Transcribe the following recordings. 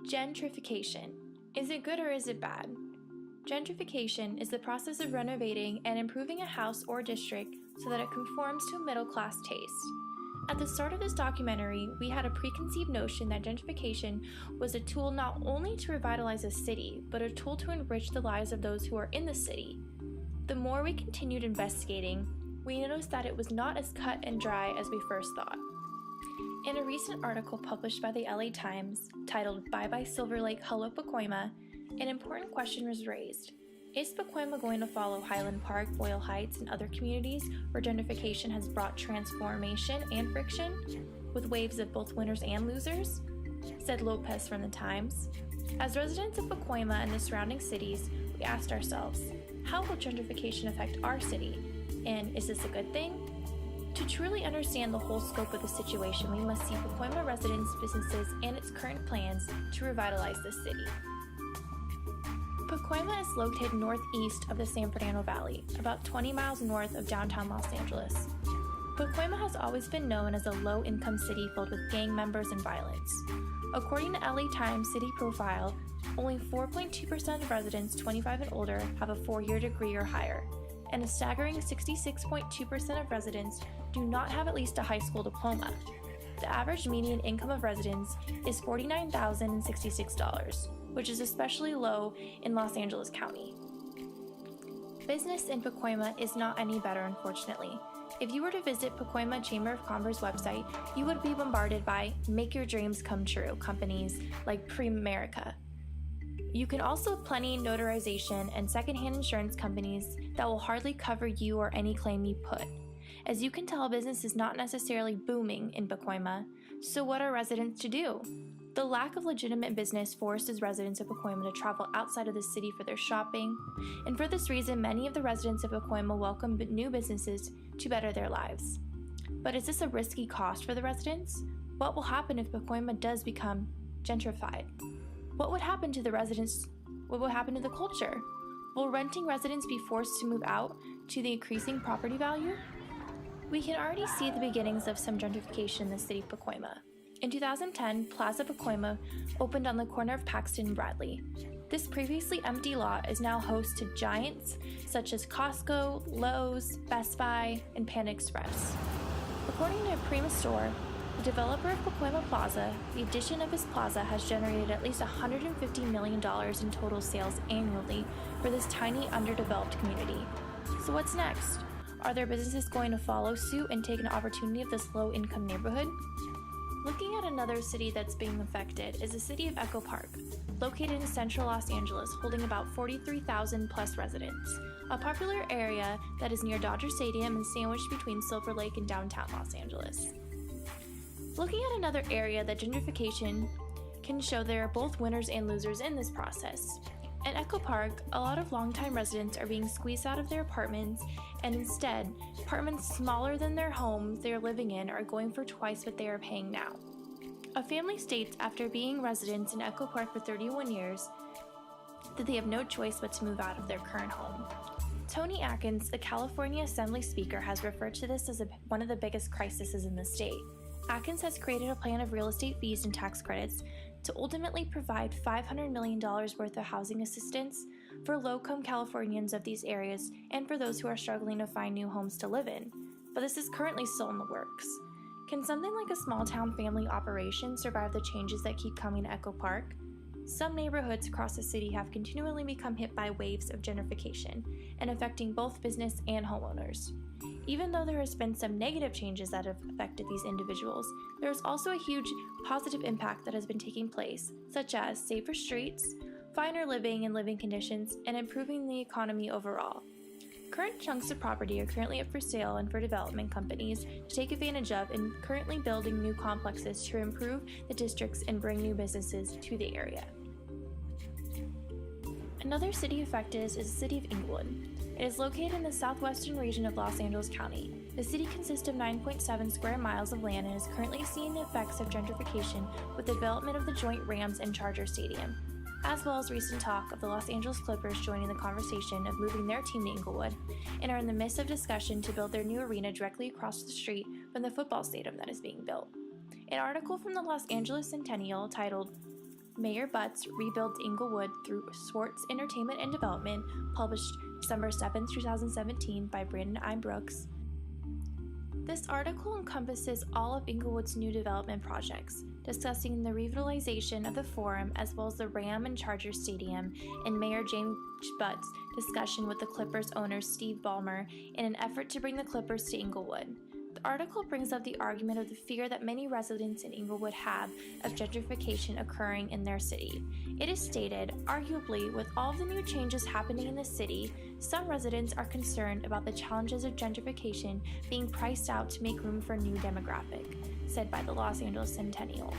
Gentrification. Is it good or is it bad? Gentrification is the process of renovating and improving a house or district so that it conforms to a middle-class taste. At the start of this documentary, we had a preconceived notion that gentrification was a tool not only to revitalize a city, but a tool to enrich the lives of those who are in the city. The more we continued investigating, we noticed that it was not as cut and dry as we first thought. In a recent article published by the LA Times, titled Bye Bye Silver Lake, Hello Pacoima, an important question was raised. Is Pacoima going to follow Highland Park, Boyle Heights, and other communities where gentrification has brought transformation and friction, with waves of both winners and losers? Said Lopez from the Times. As residents of Pacoima and the surrounding cities, we asked ourselves, how will gentrification affect our city? And is this a good thing? To truly understand the whole scope of the situation, we must see Pacoima residents, businesses, and its current plans to revitalize the city. Pacoima is located northeast of the San Fernando Valley, about 20 miles north of downtown Los Angeles. Pacoima has always been known as a low-income city filled with gang members and violence. According to LA Times City Profile, only 4.2% of residents 25 and older have a 4-year degree or higher, and a staggering 66.2% of residents do not have at least a high school diploma. The average median income of residents is $49,066, which is especially low in Los Angeles County. Business in Pacoima is not any better, unfortunately. If you were to visit Pacoima Chamber of Commerce website, you would be bombarded by make your dreams come true companies like Primerica. You can also plenty notarization and secondhand insurance companies that will hardly cover you or any claim you put. As you can tell, business is not necessarily booming in Pacoima, so what are residents to do? The lack of legitimate business forces residents of Pacoima to travel outside of the city for their shopping, and for this reason, many of the residents of Pacoima welcome new businesses to better their lives. But is this a risky cost for the residents? What will happen if Pacoima does become gentrified? What would happen to the residents? What will happen to the culture? Will renting residents be forced to move out to the increasing property value? We can already see the beginnings of some gentrification in the city of Pacoima. In 2010, Plaza Pacoima opened on the corner of Paxton and Bradley. This previously empty lot is now host to giants such as Costco, Lowe's, Best Buy, and Panda Express. According to a Prima Store, the developer of Pacoima Plaza, the addition of his plaza has generated at least $150 million in total sales annually for this tiny, underdeveloped community. So what's next? Are there businesses going to follow suit and take an opportunity of this low-income neighborhood? Looking at another city that's being affected is the city of Echo Park, located in central Los Angeles, holding about 43,000 plus residents, a popular area that is near Dodger Stadium and sandwiched between Silver Lake and downtown Los Angeles. Looking at another area that gentrification can show there are both winners and losers in this process. In Echo Park, a lot of longtime residents are being squeezed out of their apartments, and instead, apartments smaller than their homes they are living in are going for twice what they are paying now. A family states after being residents in Echo Park for 31 years that they have no choice but to move out of their current home. Tony Atkins, a California Assembly Speaker, has referred to this as one of the biggest crises in the state. Atkins has created a plan of real estate fees and tax credits to ultimately provide $500 million worth of housing assistance for low-income Californians of these areas and for those who are struggling to find new homes to live in. But this is currently still in the works. Can something like a small-town family operation survive the changes that keep coming to Echo Park? Some neighborhoods across the city have continually become hit by waves of gentrification and affecting both business and homeowners. Even though there has been some negative changes that have affected these individuals, there is also a huge positive impact that has been taking place, such as safer streets, finer living and living conditions, and improving the economy overall. Current chunks of property are currently up for sale and for development companies to take advantage of, and currently building new complexes to improve the districts and bring new businesses to the area. Another city affected is the city of Inglewood. It is located in the southwestern region of Los Angeles County. The city consists of 9.7 square miles of land and is currently seeing the effects of gentrification with the development of the joint Rams and Chargers Stadium, as well as recent talk of the Los Angeles Clippers joining the conversation of moving their team to Inglewood, and are in the midst of discussion to build their new arena directly across the street from the football stadium that is being built. An article from the Los Angeles Centennial titled Mayor Butts Rebuilds Inglewood Through Swartz Entertainment and Development, published December 7, 2017 by Brandon I. Brooks. This article encompasses all of Inglewood's new development projects, discussing the revitalization of the Forum as well as the Ram and Charger Stadium, and Mayor James Butts' discussion with the Clippers owner Steve Ballmer in an effort to bring the Clippers to Inglewood. The article brings up the argument of the fear that many residents in Inglewood have of gentrification occurring in their city. It is stated, arguably, with all of the new changes happening in the city, some residents are concerned about the challenges of gentrification being priced out to make room for a new demographic, said by the Los Angeles Centennial.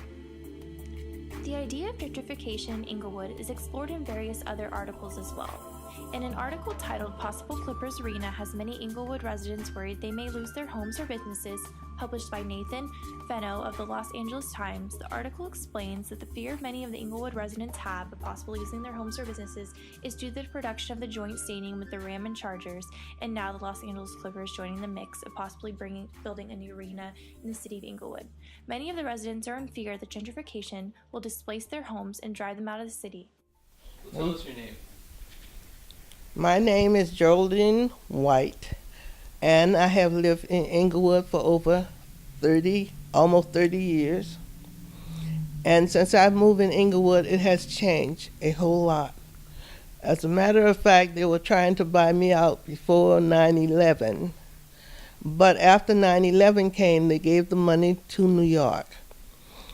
The idea of gentrification in Inglewood is explored in various other articles as well. In an article titled Possible Clippers Arena Has Many Inglewood Residents Worried They May Lose Their Homes or Businesses, published by Nathan Fenno of the Los Angeles Times, the article explains that the fear many of the Inglewood residents have of possibly losing their homes or businesses is due to the production of the joint stadium with the Ram and Chargers, and now the Los Angeles Clippers joining the mix of possibly building a new arena in the city of Inglewood. Many of the residents are in fear that gentrification will displace their homes and drive them out of the city. Well, tell us your name. My name is Geraldine White, and I have lived in Inglewood for over almost 30 years. And since I've moved in Inglewood, it has changed a whole lot. As a matter of fact, they were trying to buy me out before 9/11. But after 9/11 came, they gave the money to New York.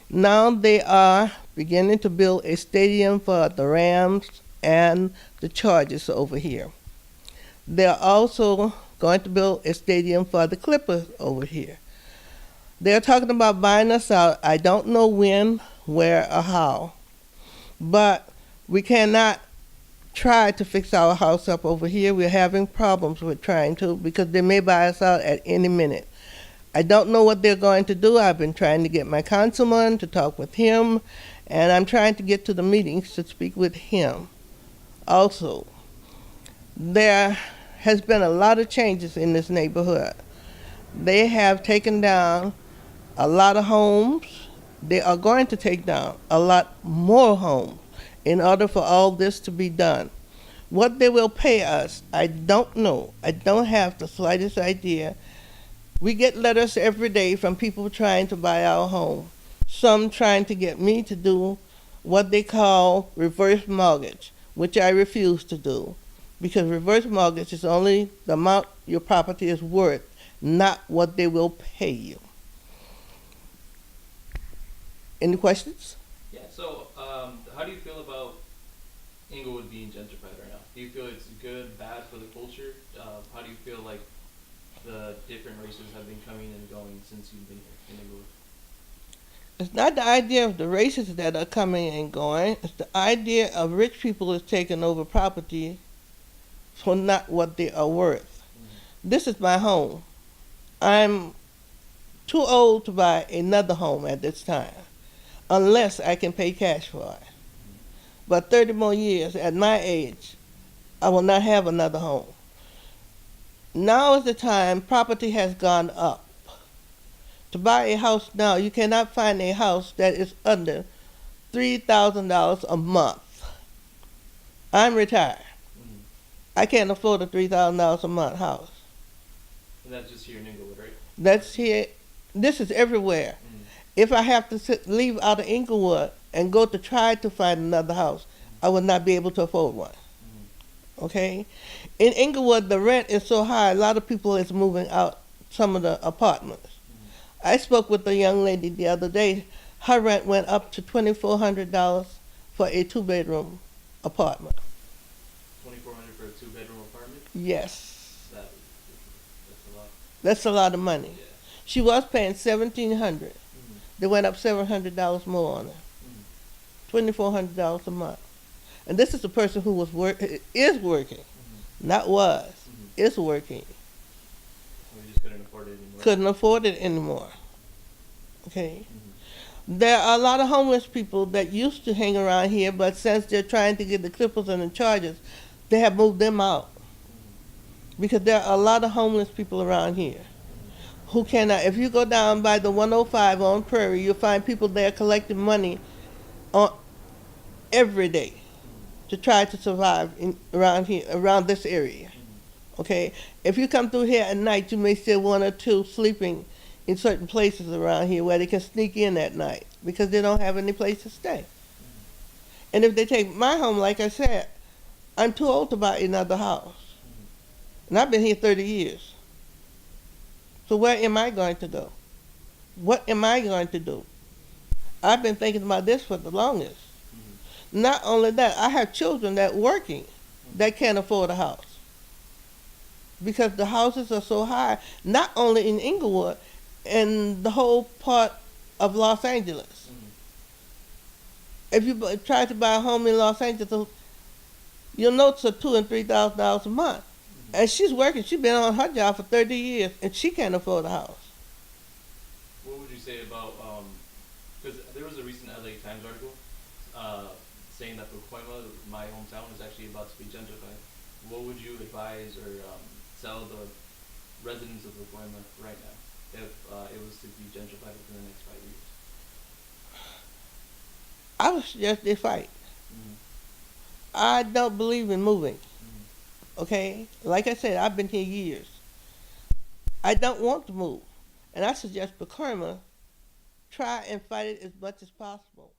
Now they are beginning to build a stadium for the Rams and the Chargers over here. They're also going to build a stadium for the Clippers over here. They're talking about buying us out. I don't know when, where, or how. But we cannot try to fix our house up over here. We're having problems with trying to, because they may buy us out at any minute. I don't know what they're going to do. I've been trying to get my councilman to talk with him, and I'm trying to get to the meetings to speak with him. Also, there has been a lot of changes in this neighborhood. They have taken down a lot of homes. They are going to take down a lot more homes in order for all this to be done. What they will pay us, I don't know. I don't have the slightest idea. We get letters every day from people trying to buy our home. Some trying to get me to do what they call reverse mortgage, which I refuse to do, because reverse mortgage is only the amount your property is worth, not what they will pay you. Any questions? Yeah, so how do you feel about Inglewood being gentrified right now? Do you feel it's good, bad for the culture? How do you feel like the different races have been coming and going since you've been here in Inglewood? It's not the idea of the races that are coming and going. It's the idea of rich people is taking over property for not what they are worth. Mm-hmm. This is my home. I'm too old to buy another home at this time, unless I can pay cash for it. Mm-hmm. But 30 more years, at my age, I will not have another home. Now is the time. Property has gone up. To buy a house now, you cannot find a house that is under $3,000 a month. I'm retired. Mm-hmm. I can't afford a $3,000 a month house. And that's just here in Inglewood, right? That's here. This is everywhere. Mm-hmm. If I have to leave out of Inglewood and go to try to find another house, mm-hmm. I would not be able to afford one. Mm-hmm. Okay? In Inglewood, the rent is so high, a lot of people is moving out some of the apartments. I spoke with a young lady the other day. Her rent went up to $2,400 for a two-bedroom apartment. $2,400 for a two-bedroom apartment? Yes. That's a lot. That's a lot of money. Yeah. She was paying $1,700. Mm-hmm. They went up $700 more on her. Mm-hmm. $2,400 a month. And this is a person who is working, mm-hmm. not was, mm-hmm. is working. We just couldn't afford it anymore. Couldn't afford it anymore. Okay. Mm-hmm. There are a lot of homeless people that used to hang around here, but since they're trying to get the Clippers and the Chargers, they have moved them out. Mm-hmm. Because there are a lot of homeless people around here who cannot. If you go down by the 105 on Prairie, you'll find people there collecting money every day to try to survive around here, around this area. Okay, if you come through here at night, you may see one or two sleeping in certain places around here where they can sneak in at night because they don't have any place to stay. And if they take my home, like I said, I'm too old to buy another house. And I've been here 30 years. So where am I going to go? What am I going to do? I've been thinking about this for the longest. Not only that, I have children that working that can't afford a house. Because the houses are so high, not only in Inglewood, and the whole part of Los Angeles. If you try to buy a home in Los Angeles, your notes are $2,000 and $3,000 a month. And she's working. She's been on her job for 30 years, and she can't afford a house. What would you say about, because there was a recent LA Times article saying that Pacoima, my hometown, is actually about to be gentrified. What would you advise or tell the residents of Pacoima right now if it was to be gentrified within the next 5 years? I would suggest they fight. I don't believe in moving. Okay? Like I said, I've been here years. I don't want to move. And I suggest Pacoima try and fight it as much as possible.